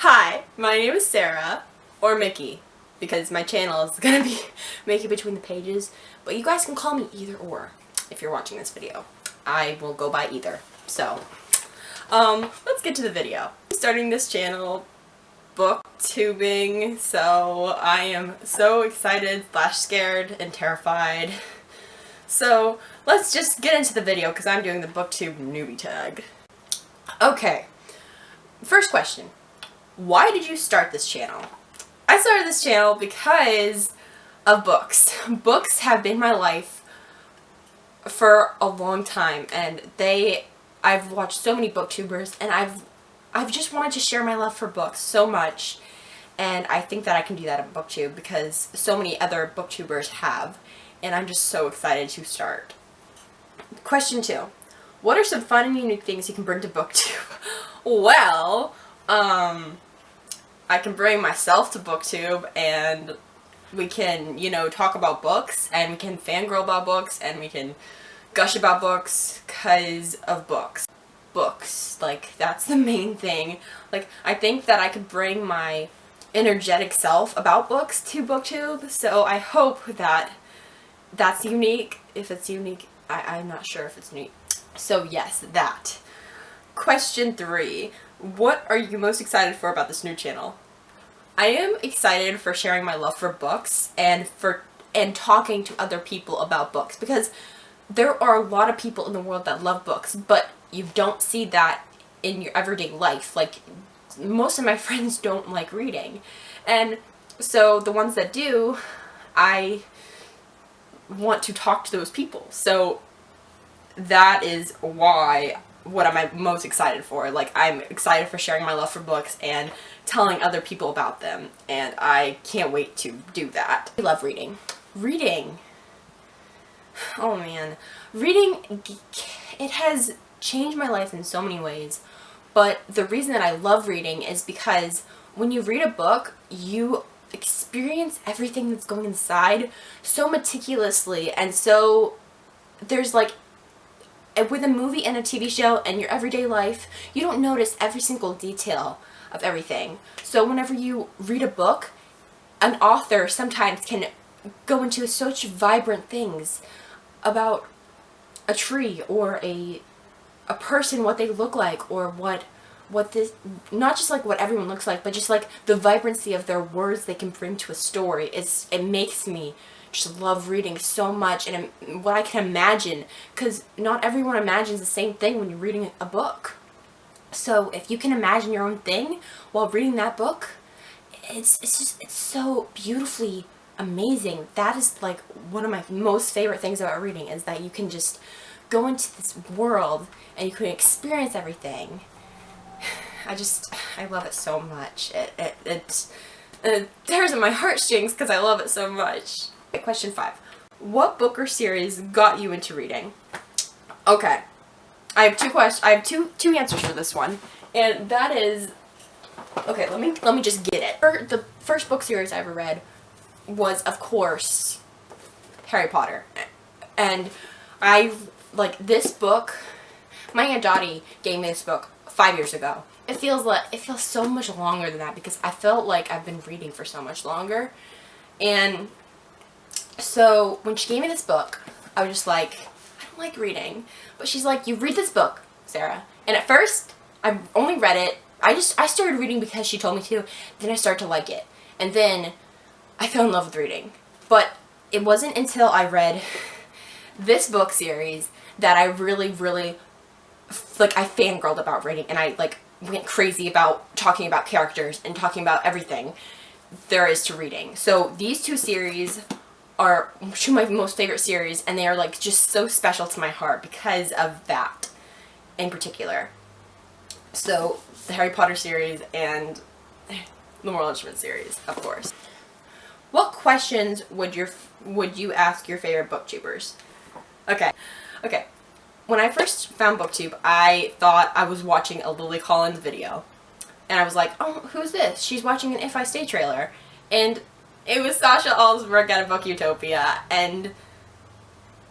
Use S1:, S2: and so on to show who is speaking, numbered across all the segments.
S1: Hi, my name is Sarah, or Mickey, because my channel is gonna be Mickey Between the Pages, but you guys can call me either or if you're watching this video. I will go by either. So, let's get to the video. I'm starting this channel, booktubing, so I am so excited / scared and terrified. So, let's just get into the video because I'm doing the booktube newbie tag. Okay, first question. Why did you start this channel? I started this channel because of books. Books have been my life for a long time, and I've watched so many booktubers, and I've just wanted to share my love for books so much, and I think that I can do that on booktube because so many other booktubers have, and I'm just so excited to start. Question 2. What are some fun and unique things you can bring to booktube? Well, I can bring myself to booktube and we can, talk about books and we can fangirl about books and we can gush about books because of books. Books, that's the main thing. I think that I could bring my energetic self about books to booktube, so I hope that that's unique. If it's unique, I'm not sure if it's unique. So yes, that. Question 3. What are you most excited for about this new channel? I am excited for sharing my love for books and talking to other people about books, because there are a lot of people in the world that love books, but you don't see that in your everyday life. Most of my friends don't like reading, and so the ones that do, I want to talk to those people. So that is what am I most excited for. I'm excited for sharing my love for books and telling other people about them, and I can't wait to do that. I love reading. Reading. Oh man. Reading, it has changed my life in so many ways, but the reason that I love reading is because when you read a book, you experience everything that's going inside so meticulously, and so there's with a movie and a TV show and your everyday life, you don't notice every single detail of everything. So whenever you read a book, an author sometimes can go into such vibrant things about a tree or a person, what they look like, or what this, not just what everyone looks like, but just the vibrancy of their words they can bring to a story. It makes me just love reading so much, and what I can imagine, because not everyone imagines the same thing when you're reading a book. So if you can imagine your own thing while reading that book, it's so beautifully amazing. That is one of my most favorite things about reading, is that you can just go into this world and you can experience everything. I love it so much. It tears at my heartstrings because I love it so much. Okay, question 5. What book or series got you into reading? Okay, I have two answers for this one, and that is, okay, let me just get it. The first book series I ever read was, of course, Harry Potter, and this book. My Aunt Dottie gave me this book 5 years ago. It feels so much longer than that because I felt like I've been reading for so much longer, and so when she gave me this book, I was just I don't like reading. But she's like, you read this book, Sarah. And at first, I only read it. I started reading because she told me to. Then I started to like it. And then I fell in love with reading. But it wasn't until I read this book series that I really, really, I fangirled about reading. And I, went crazy about talking about characters and talking about everything there is to reading. So these two series are two of my most favorite series, and they are just so special to my heart because of that in particular. So the Harry Potter series and the Moral Instrument series, of course. What questions would you ask your favorite booktubers? Okay. When I first found booktube, I thought I was watching a Lily Collins video, and I was like, oh, who's this? She's watching an If I Stay trailer, and it was Sasha Alsberg out of Book Utopia, and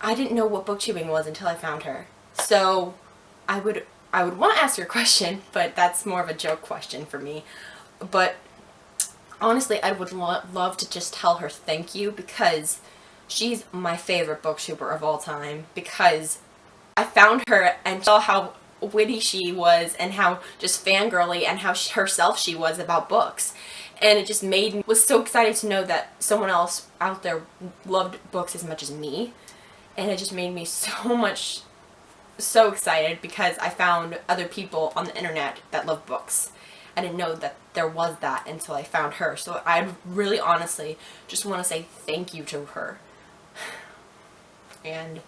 S1: I didn't know what booktubing was until I found her. So I would want to ask her a question, but that's more of a joke question for me. But honestly, I would love to just tell her thank you, because she's my favorite booktuber of all time, because I found her and saw how witty she was and how just fangirly and how herself she was about books. And it just made me, was so excited to know that someone else out there loved books as much as me. And it just made me so excited, because I found other people on the internet that love books. I didn't know that there was that until I found her. So I really honestly just want to say thank you to her. And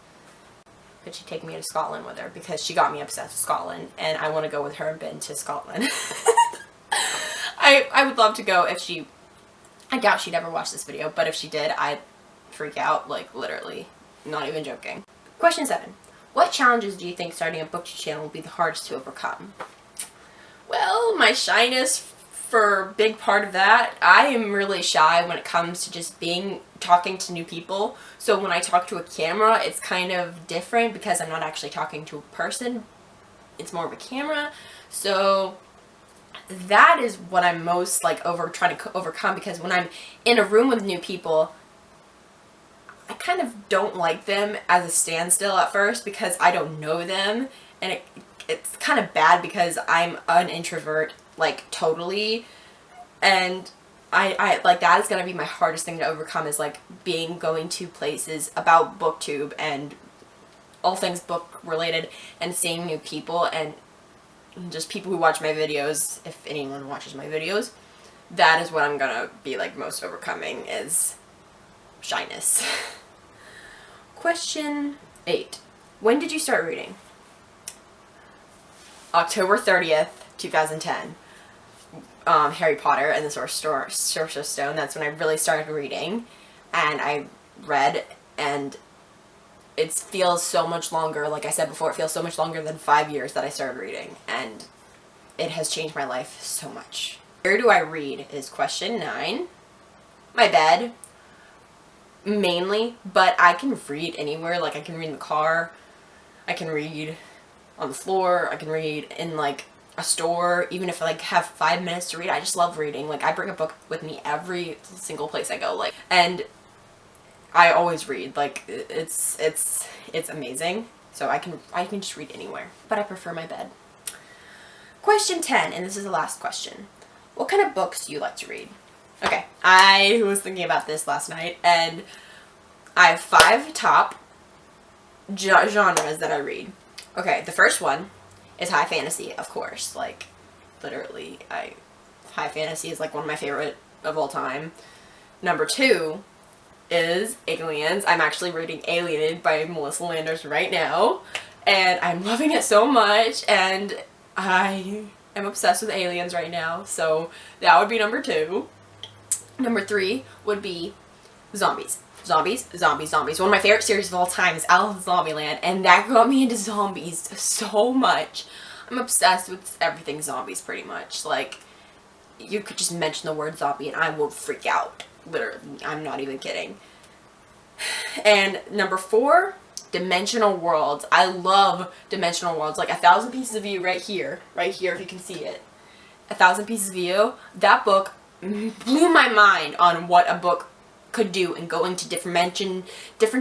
S1: could she take me to Scotland with her, because she got me obsessed with Scotland and I want to go with her and been to Scotland. I would love to go if she, I doubt she'd ever watch this video, but if she did, I'd freak out, like literally, not even joking. Question 7. What challenges do you think starting a booktube channel will be the hardest to overcome? Well, my shyness for a big part of that. I am really shy when it comes to just talking to new people. So when I talk to a camera, it's kind of different, because I'm not actually talking to a person. It's more of a camera. So that is what I'm most like trying to overcome, because when I'm in a room with new people, I kind of don't like them as a standstill at first, because I don't know them, and it's kind of bad because I'm an introvert, like totally, and I like that is gonna be my hardest thing to overcome, is like going to places about booktube and all things book related and seeing new people and just people who watch my videos, if anyone watches my videos. That is what I'm gonna be like most overcoming, is shyness. Question 8. When did you start reading? October 30th, 2010. Harry Potter and the Sorcerer's Stone. That's when I really started reading. And I read, and it feels so much longer, like I said before, it feels so much longer than 5 years that I started reading. And it has changed my life so much. Where do I read is question 9. My bed. Mainly, but I can read anywhere. Like I can read in the car, I can read on the floor, I can read in like a store, even if I like have 5 minutes to read. I just love reading. Like I bring a book with me every single place I go, like, and I always read. Like it's amazing. So I can just read anywhere, but I prefer my bed. Question 10, and this is the last question. What kind of books do you like to read? Okay, I was thinking about this last night, and I have 5 top genres that I read. Okay, the first one is high fantasy, of course. Like, literally, high fantasy is like one of my favorite of all time. Number 2 is aliens. I'm actually reading Alienated by Melissa Landers right now, and I'm loving it so much, and I am obsessed with aliens right now, so that would be number 2. Number 3 would be zombies. Zombies. One of my favorite series of all time is Alice in Zombieland, and that got me into zombies so much. I'm obsessed with everything zombies, pretty much. Like, you could just mention the word zombie and I will freak out. Literally, I'm not even kidding. And number 4, dimensional worlds. I love dimensional worlds. Like 1,000 Pieces of You right here if you can see it. 1,000 Pieces of You. That book blew my mind on what a book could do and go into different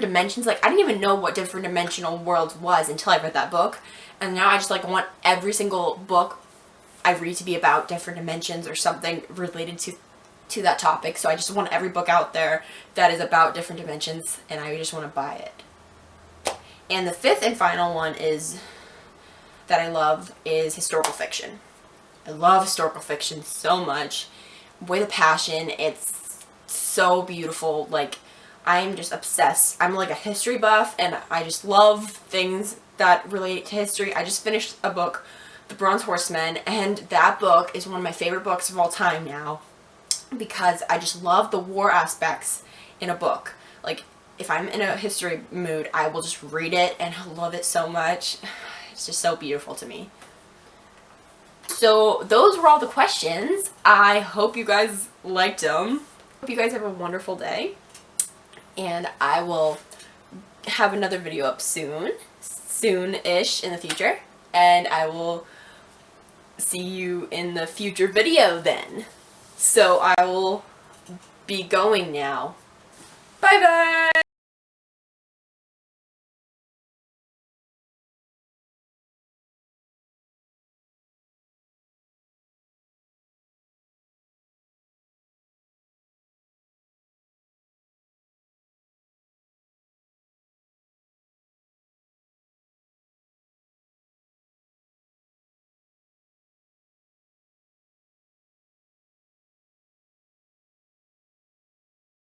S1: dimensions. Like I didn't even know what different dimensional worlds was until I read that book, and now I just like want every single book I read to be about different dimensions or something related to that topic. So I just want every book out there that is about different dimensions, and I just want to buy it. And the 5th and final one is that I love is historical fiction. I love historical fiction so much, with a passion. It's so beautiful. Like I'm just obsessed. I'm like a history buff, and I just love things that relate to history. I just finished a book, The Bronze Horseman, and that book is one of my favorite books of all time now, because I just love the war aspects in a book. Like if I'm in a history mood, I will just read it and I love it so much. It's just so beautiful to me. So those were all the questions. I hope you guys liked them. Hope you guys have a wonderful day, and I will have another video up soon-ish in the future, and I will see you in the future video then. So I will be going now. Bye bye!